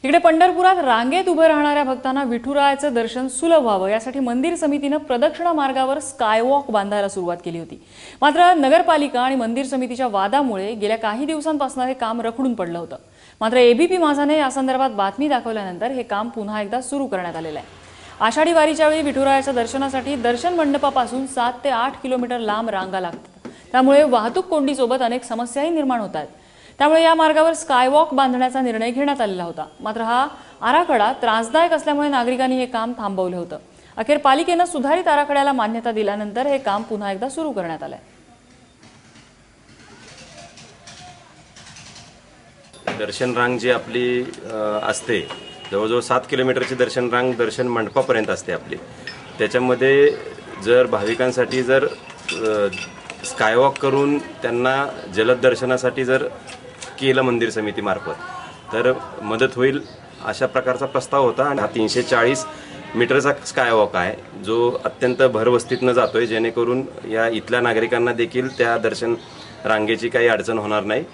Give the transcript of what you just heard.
इकडे पंढरपुरात रांगेत उभं राहणाऱ्या भक्तांना विठुरायाचं दर्शन सुलभ व्हावं यासाठी मंदिर समितीनं प्रदक्षिणा मार्गावर स्कायवॉक बांधायला सुरुवात केली होती। मात्र नगरपालिका आणि मंदिर समितीच्या वादामुळे गेल्या काही दिवसांपासून हे काम रखडून पडलं होतं। मात्र एबीपी माझाने या संदर्भात बातमी दाखवल्यानंतर हे काम पुन्हा एकदा सुरू करण्यात आलेलं आहे। आषाढी वारीच्या वेळी विठुरायाच्या दर्शनासाठी दर्शन मंडपापासून 7 ते 8 किलोमीटर लांब रांगा लागतात। त्यामुळे वाहतूक कोंडीसोबत अनेक समस्याही निर्माण होत आहेत। त्यामुळे या मार्गावर स्कायवॉक बांधण्याचा निर्णय घेण्यात आलेला होता। मात्र हा आराखडा त्रासदायक असल्यामुळे नागरिकांनी हे काम थांबवलं होतं। अखेर पालिकेने सुधारित आराखड्याला मान्यता दिल्यानंतर हे काम पुन्हा एकदा सुरू करण्यात आलंय। दर्शन रांग जी आपली असते जवळजवळ 7 किलोमीटरची दर्शन रांग दर्शन मंडपापर्यंत असते आपली। त्याच्यामध्ये जर भाविकांसाठी जर स्कायवॉक करून त्यांना जलद दर्शनासाठी जर केलं मंदिर समितीमार्फत तर मदत होईल अशा प्रकारचा प्रस्ताव होता। आणि हा 340 मीटरचा स्कायवॉक आहे जो अत्यंत भरवस्तीतनं जातोय, जेणेकरून या इथल्या नागरिकांना देखील त्या दर्शन रांगेची काही अडचण होणार नाही।